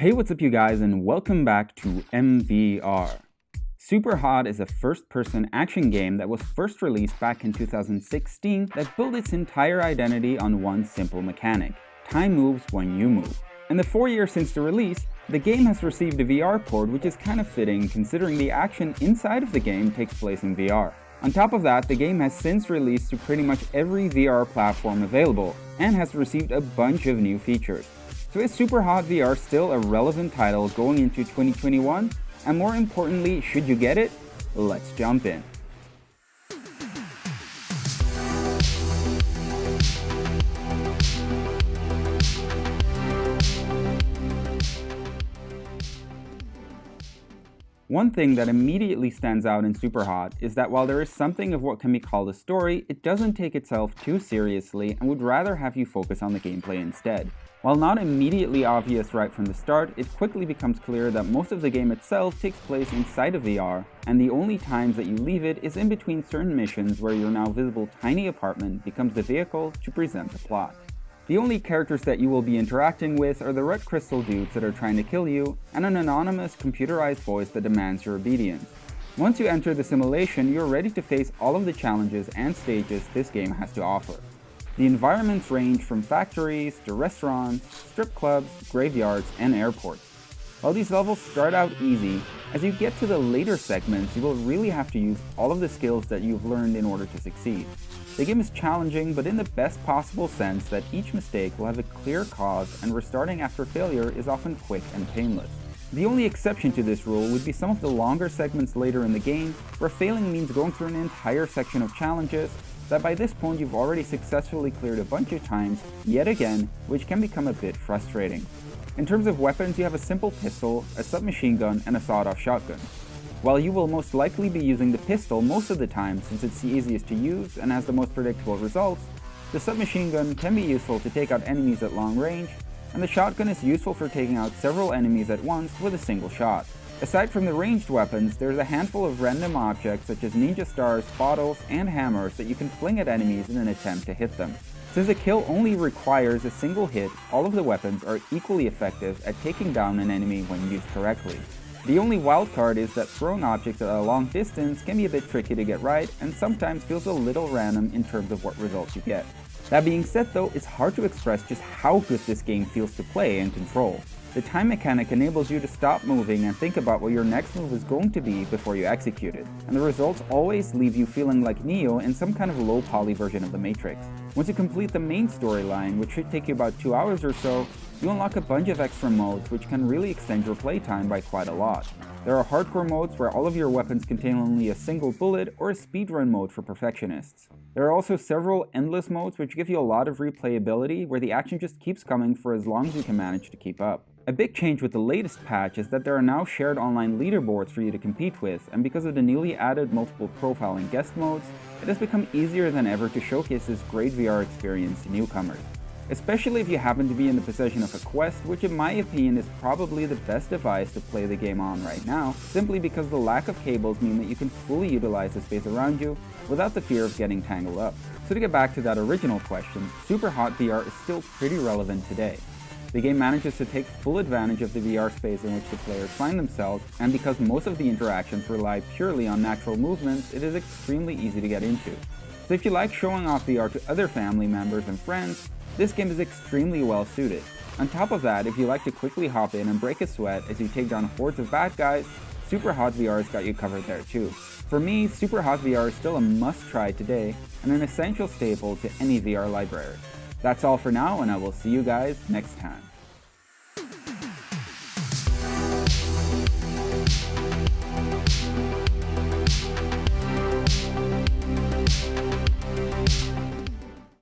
Hey, what's up you guys, and welcome back to MVR. SuperHot is a first-person action game that was first released back in 2016 that built its entire identity on one simple mechanic: time moves when you move. In the 4 years since the release, the game has received a VR port, which is kind of fitting considering the action inside of the game takes place in VR. On top of that, the game has since released to pretty much every VR platform available and has received a bunch of new features. So is SuperHot VR still a relevant title going into 2021? And more importantly, should you get it? Let's jump in. One thing that immediately stands out in SuperHot is that while there is something of what can be called a story, it doesn't take itself too seriously and would rather have you focus on the gameplay instead. While not immediately obvious right from the start, it quickly becomes clear that most of the game itself takes place inside of VR, and the only times that you leave it is in between certain missions where your now visible tiny apartment becomes the vehicle to present the plot. The only characters that you will be interacting with are the red crystal dudes that are trying to kill you, and an anonymous computerized voice that demands your obedience. Once you enter the simulation, you're ready to face all of the challenges and stages this game has to offer. The environments range from factories to restaurants, strip clubs, graveyards, and airports. While these levels start out easy, as you get to the later segments, you will really have to use all of the skills that you've learned in order to succeed. The game is challenging, but in the best possible sense that each mistake will have a clear cause, and restarting after failure is often quick and painless. The only exception to this rule would be some of the longer segments later in the game, where failing means going through an entire section of challenges that by this point you've already successfully cleared a bunch of times, yet again, which can become a bit frustrating. In terms of weapons, you have a simple pistol, a submachine gun, and a sawed-off shotgun. While you will most likely be using the pistol most of the time since it's the easiest to use and has the most predictable results, the submachine gun can be useful to take out enemies at long range, and the shotgun is useful for taking out several enemies at once with a single shot. Aside from the ranged weapons, there's a handful of random objects such as ninja stars, bottles, and hammers that you can fling at enemies in an attempt to hit them. Since a kill only requires a single hit, all of the weapons are equally effective at taking down an enemy when used correctly. The only wildcard is that throwing objects at a long distance can be a bit tricky to get right and sometimes feels a little random in terms of what results you get. That being said though, it's hard to express just how good this game feels to play and control. The time mechanic enables you to stop moving and think about what your next move is going to be before you execute it, and the results always leave you feeling like Neo in some kind of low-poly version of the Matrix. Once you complete the main storyline, which should take you about 2 hours or so, you unlock a bunch of extra modes which can really extend your playtime by quite a lot. There are hardcore modes where all of your weapons contain only a single bullet, or a speedrun mode for perfectionists. There are also several endless modes which give you a lot of replayability, where the action just keeps coming for as long as you can manage to keep up. A big change with the latest patch is that there are now shared online leaderboards for you to compete with, and because of the newly added multiple profile and guest modes, it has become easier than ever to showcase this great VR experience to newcomers. Especially if you happen to be in the possession of a Quest, which in my opinion is probably the best device to play the game on right now, simply because the lack of cables mean that you can fully utilize the space around you without the fear of getting tangled up. So to get back to that original question, SuperHot VR is still pretty relevant today. The game manages to take full advantage of the VR space in which the players find themselves, and because most of the interactions rely purely on natural movements, it is extremely easy to get into. So if you like showing off VR to other family members and friends, this game is extremely well suited. On top of that, if you like to quickly hop in and break a sweat as you take down hordes of bad guys, SuperHot VR has got you covered there too. For me, SuperHot VR is still a must-try today, and an essential staple to any VR library. That's all for now, and I will see you guys next time.